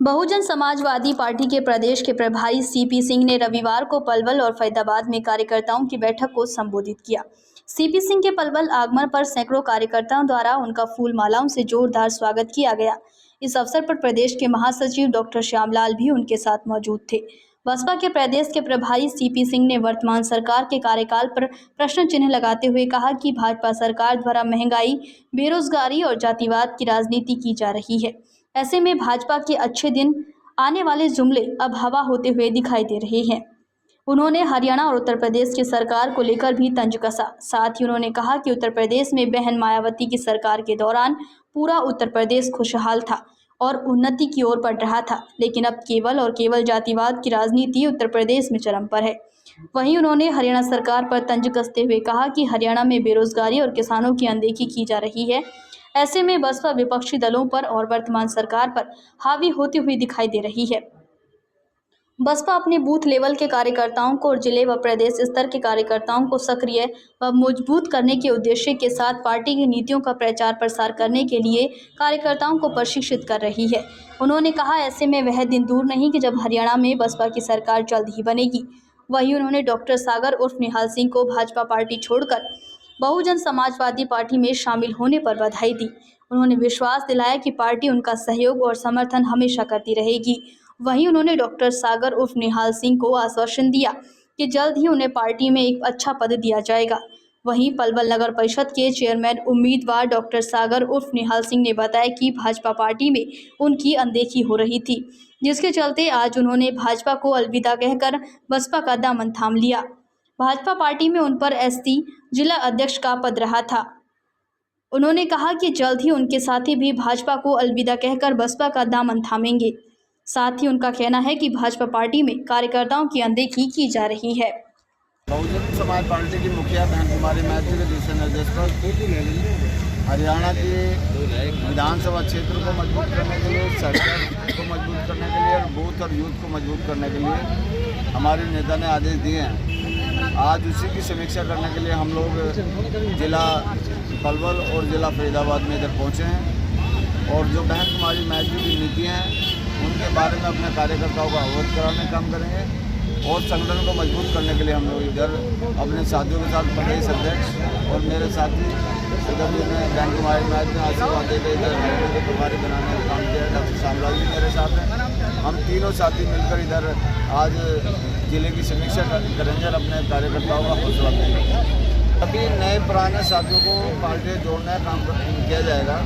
Bahujan Samajwadi party के प्रदेश के प्रभारी सीपी सिंह ने रविवार को पलवल और फैजाबाद में कार्यकर्ताओं की बैठक को संबोधित किया। सीपी सिंह के पलवल आगमन पर सैकड़ों कार्यकर्ताओं द्वारा उनका फूल मालाओं से जोरदार स्वागत किया गया। इस अवसर पर प्रदेश के महासचिव डॉक्टर श्यामलाल भी उनके साथ मौजूद थे। बसपा के प्रदेश के प्रभारी सीपी सिंह ने वर्तमान सरकार के कार्यकाल पर प्रश्न चिन्ह लगाते हुए कहा कि भाजपा सरकार द्वारा महंगाई, बेरोजगारी और जातिवाद की राजनीति की जा रही है। ऐसे में भाजपा के अच्छे दिन आने वाले जुमले अब हवा होते हुए दिखाई दे रहे हैं। उन्होंने हरियाणा और उत्तर प्रदेश की सरकार को लेकर भी तंज कसा। साथ ही उन्होंने कहा कि उत्तर प्रदेश में बहन मायावती की सरकार के दौरान पूरा उत्तर प्रदेश खुशहाल था और उन्नति की ओर बढ़ रहा था, लेकिन अब केवल और केवल जातिवाद की राजनीति उत्तर प्रदेश में चरम पर है। वहीं उन्होंने हरियाणा सरकार पर तंज कसते हुए कहा कि हरियाणा में बेरोजगारी और किसानों की अनदेखी की जा रही है। ऐसे में बसपा विपक्षी दलों पर और वर्तमान सरकार पर हावी होती हुई दिखाई दे रही है। बसपा अपने बूथ लेवल के कार्यकर्ताओं को और जिले व प्रदेश स्तर के कार्यकर्ताओं को सक्रिय व मजबूत करने के उद्देश्य के साथ पार्टी की नीतियों का प्रचार प्रसार करने के लिए कार्यकर्ताओं को प्रशिक्षित कर रही है। उन्होंने कहा, ऐसे में वह दिन दूर नहीं कि जब हरियाणा में बसपा की सरकार जल्द ही बनेगी। वहीं उन्होंने डॉक्टर सागर उर्फ निहाल सिंह को भाजपा पार्टी छोड़कर बहुजन समाजवादी पार्टी में शामिल होने पर बधाई दी। उन्होंने विश्वास दिलाया कि पार्टी उनका सहयोग और समर्थन हमेशा करती रहेगी। वहीं उन्होंने डॉक्टर सागर उर्फ निहाल सिंह को आश्वासन दिया कि जल्द ही उन्हें पार्टी में एक अच्छा पद दिया जाएगा। वहीं पलवल नगर परिषद के चेयरमैन उम्मीदवार डॉक्टर सागर उर्फ निहाल सिंह ने बताया कि भाजपा पार्टी में उनकी अनदेखी हो रही थी, जिसके चलते आज उन्होंने भाजपा को अलविदा कहकर बसपा का दामन थाम लिया। भाजपा पार्टी में उन पर एसटी जिला अध्यक्ष का पद रहा था। उन्होंने कहा कि जल्द ही उनके साथी भी भाजपा को अलविदा कहकर बसपा का दामन थामेंगे। साथ ही उनका कहना है कि भाजपा पार्टी में कार्यकर्ताओं की अनदेखी की जा रही है। बहुजन समाज पार्टी की मुखिया बहन कुमारी महतो के दिशा निर्देश पर हरियाणा के विधानसभा क्षेत्र को मजबूत करने के लिए, सरकार को मजबूत करने के लिए और बूथ और यूथ को मजबूत करने के लिए हमारे नेता ने आदेश दिए हैं। आज उसी की समीक्षा करने के लिए हम लोग जिला पलवल और जिला फरीदाबाद में इधर पहुँचे हैं और जो बहन कुमारी महतो की नीतियाँ हैं उनके बारे में अपने कार्यकर्ताओं को अवगत कराने का काम करेंगे और संगठन को मजबूत करने के लिए हम लोग इधर अपने साथियों के साथ प्रदेश अध्यक्ष और मेरे साथी इधर जिन्हें बहन कुमारी महतो ने आशीर्वाद देकर इधर प्रभारी बनाने का काम किया है। डॉक्टर श्यामलाल जी मेरे साथ हैं। हम तीनों साथी मिलकर इधर आज जिले की समीक्षा करेंगे और अपने कार्यकर्ताओं का हौसला देंगे। अभी नए पुराने साथियों को पार्टी जोड़ने का काम किया जाएगा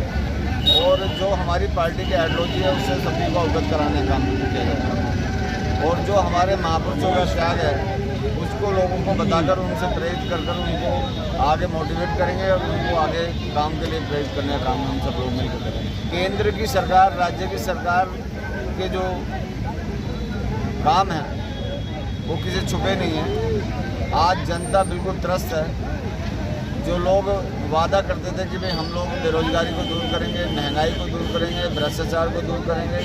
और जो हमारी पार्टी की आइडियोलॉजी है उससे सभी को अवगत कराने का काम किया जाएगा और जो हमारे महापुरुषों का त्याग है उसको लोगों को बताकर उनसे प्रेरित कर उनको आगे मोटिवेट करेंगे और उनको आगे काम के लिए प्रेरित करने का काम हम सब लोग मिलकर करेंगे। केंद्र की सरकार, राज्य की सरकार के जो काम हैं वो किसी छुपे नहीं हैं। आज जनता बिल्कुल त्रस्त है। जो लोग वादा करते थे कि भाई हम लोग बेरोजगारी को दूर करेंगे, महंगाई को दूर करेंगे, भ्रष्टाचार को दूर करेंगे,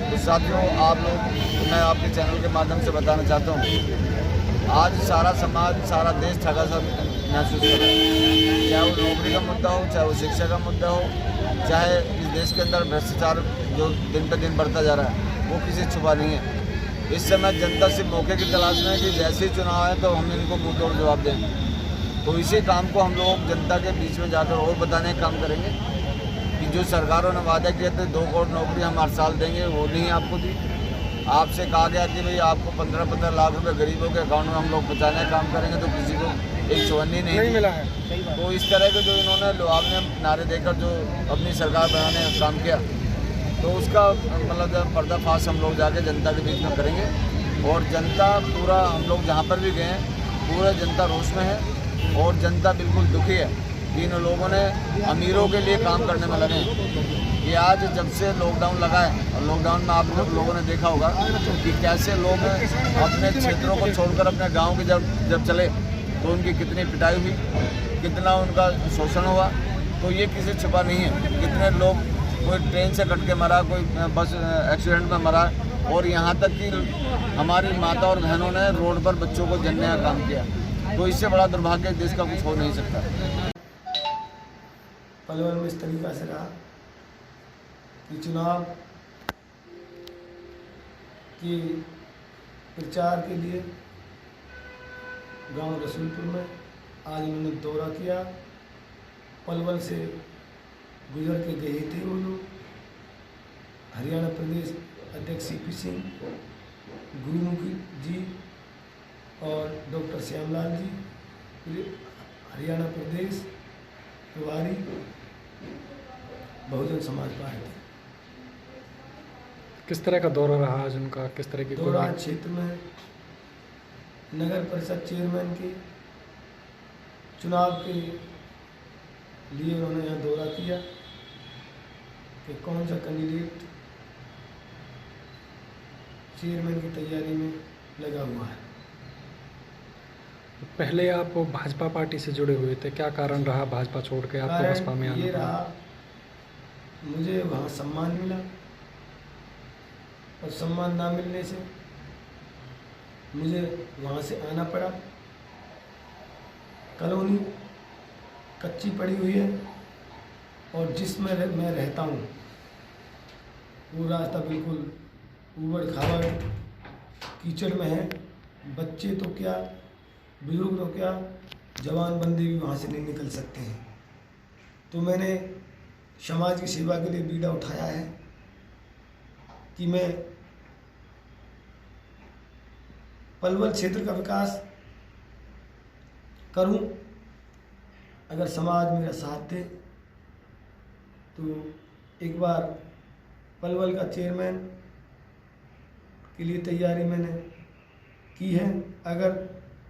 तो साथियों आप लोग, मैं आपके चैनल के माध्यम से बताना चाहता हूँ आज सारा समाज, सारा देश ठगा सा महसूस कर रहा है। चाहे वो नौकरी का मुद्दा हो, चाहे वो शिक्षा का मुद्दा हो, चाहे इस देश के अंदर भ्रष्टाचार जो दिन पर दिन बढ़ता जा रहा है वो किसी छुपा नहीं है। इस समय जनता सिर्फ मौके की तलाश में है कि जैसे ही चुनाव है तो हम इनको मुँह तोड़ जवाब दें। तो इसी काम को हम लोग जनता के बीच में जाकर और बताने का काम करेंगे कि जो सरकारों ने वादा किए थे 2 करोड़ नौकरी हम हर साल देंगे, वो नहीं आपको दी। आपसे कहा गया कि भाई आपको 15-15 लाख रुपए गरीबों के अकाउंट में हम लोग पहुँचाने का काम करेंगे, तो किसी को एक चवन्नी नहीं मिला है। तो इस तरह के जो इन्होंने आपने नारे देकर जो अपनी सरकार बनाने का काम किया, तो उसका मतलब पर्दाफाश हम लोग जाके जनता के बीच में करेंगे और जनता पूरा, हम लोग जहाँ पर भी गए हैं पूरा जनता रोष में है और जनता बिल्कुल दुखी है कि इन लोगों ने अमीरों के लिए काम करने में लगे कि आज जब से लॉकडाउन लगा है और लॉकडाउन में आप लोगों ने देखा होगा कि कैसे लोग अपने क्षेत्रों को छोड़कर अपने गांव के जब चले तो उनकी कितनी पिटाई हुई, कितना उनका शोषण हुआ। तो ये किसी छुपा नहीं है। कितने लोग, कोई ट्रेन से कट के मरा, कोई बस एक्सीडेंट में मरा और यहाँ तक कि हमारी माता और बहनों ने रोड पर बच्चों को जलने का काम किया। तो इससे बड़ा दुर्भाग्य देश का कुछ हो नहीं सकता। पलवल में इस तरीका से रहा कि चुनाव के प्रचार के लिए गांव रसूलपुर में आज उन्होंने दौरा किया। पलवल से गुजर के गए थे वो लोग। हरियाणा प्रदेश अध्यक्ष सीपी सिंह, गुरुमुखी जी और डॉक्टर श्यामलाल जी, हरियाणा प्रदेश प्रभारी बहुजन समाज पार्टी। किस तरह का दौरा रहा आज उनका, किस तरह की दौरा क्षेत्र में नगर परिषद चेयरमैन के चुनाव के लिए उन्होंने यहाँ दौरा किया कि कौन सा कैंडिडेट चेयरमैन की तैयारी में लगा हुआ है। पहले आप भाजपा पार्टी से जुड़े हुए थे, क्या कारण रहा भाजपा छोड़ के आपको बसपा में आना ये पड़ा? रहा, मुझे वहाँ सम्मान मिला और सम्मान ना मिलने से मुझे वहाँ से आना पड़ा। कॉलोनी कच्ची पड़ी हुई है और जिसमें मैं रहता हूँ वो रास्ता बिल्कुल ऊबड़ खाबड़ कीचड़ में है। बच्चे तो क्या, बुजुर्ग तो क्या, जवान बंदे भी वहाँ से नहीं निकल सकते हैं। तो मैंने समाज की सेवा के लिए बीड़ा उठाया है कि मैं पलवल क्षेत्र का विकास करूं। अगर समाज मेरा साथ दे तो एक बार पलवल का चेयरमैन के लिए तैयारी मैंने की है। अगर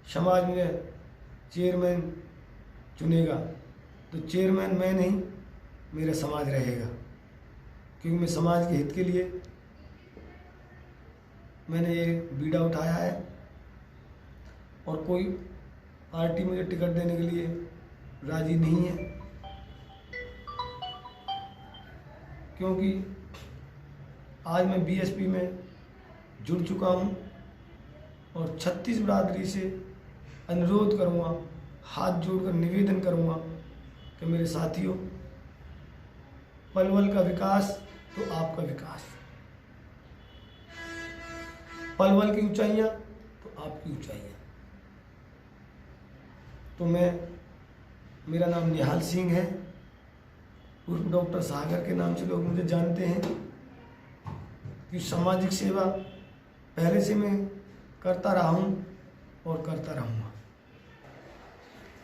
समाज में चेयरमैन चुनेगा तो चेयरमैन मैं नहीं, मेरा समाज रहेगा, क्योंकि मैं समाज के हित के लिए मैंने ये बीड़ा उठाया है। और कोई पार्टी मुझे टिकट देने के लिए राजी नहीं है, क्योंकि आज मैं बीएसपी में जुड़ चुका हूँ और 36 बिरादरी से अनुरोध करूँगा, हाथ जोड़कर निवेदन करूँगा कि मेरे साथियों, पलवल का विकास तो आपका विकास, पलवल की ऊंचाइयाँ तो आपकी ऊंचाइयाँ। तो मेरा नाम निहाल सिंह है, उर्फ डॉक्टर सागर के नाम से लोग मुझे जानते हैं। कि सामाजिक सेवा पहले से मैं करता रहा हूँ और करता रहूँगा।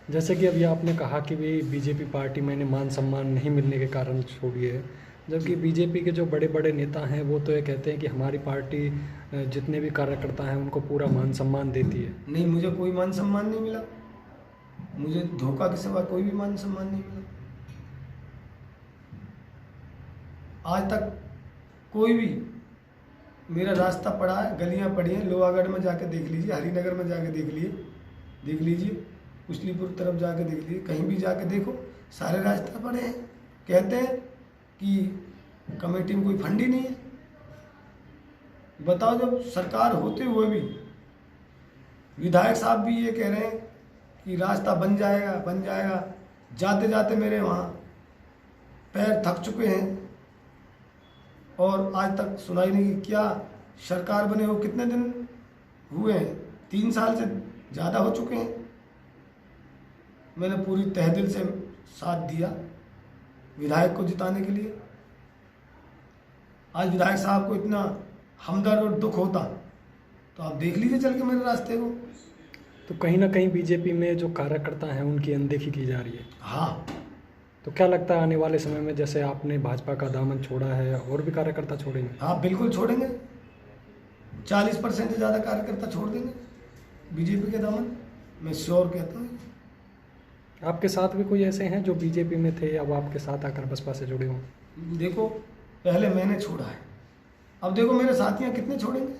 जैसे कि अभी आपने कहा कि भी बीजेपी पार्टी मैंने मान सम्मान नहीं मिलने के कारण छोड़ी है, जबकि बीजेपी के जो बड़े बड़े नेता हैं वो तो ये कहते हैं कि हमारी पार्टी जितने भी कार्यकर्ता हैं उनको पूरा मान सम्मान देती है। नहीं, मुझे कोई मान सम्मान नहीं मिला, मुझे धोखा के सिवा कोई भी मान सम्मान नहीं मिला। आज तक कोई भी मेरा रास्ता पड़ा है, गलियां पड़ी हैं, लोहागढ़ में जाके देख लीजिए, हरिनगर में जाके देख लीजिए, कुशलीपुर तरफ जाके देख लीजिए, कहीं भी जाके देखो, सारे रास्ते पड़े हैं। कहते हैं कि कमेटी में कोई फंड ही नहीं है। बताओ, जब सरकार होते हुए भी विधायक साहब भी ये कह रहे हैं कि रास्ता बन जाएगा, जाते जाते मेरे वहाँ पैर थक चुके हैं और आज तक सुनाई नहीं। क्या सरकार बने हो कितने दिन हुए हैं? 3 साल से ज़्यादा हो चुके हैं। मैंने पूरी तहदिल से साथ दिया विधायक को जिताने के लिए। आज विधायक साहब को इतना हमदर्द और दुख होता तो आप देख लीजिए चल के मेरे रास्ते को। तो कहीं ना कहीं बीजेपी में जो कार्यकर्ता हैं उनकी अनदेखी की जा रही है। हाँ, तो क्या लगता है आने वाले समय में जैसे आपने भाजपा का दामन छोड़ा है और भी कार्यकर्ता छोड़ेंगे? हाँ बिल्कुल छोड़ेंगे। 40% से ज़्यादा कार्यकर्ता छोड़ देंगे बीजेपी के दामन, मैं श्योर कहता हूँ। आपके साथ भी कोई ऐसे हैं जो बीजेपी में थे, अब आपके साथ आकर बसपा से जुड़े हों? देखो, पहले मैंने छोड़ा है, अब देखो मेरे साथियाँ कितने छोड़ेंगे।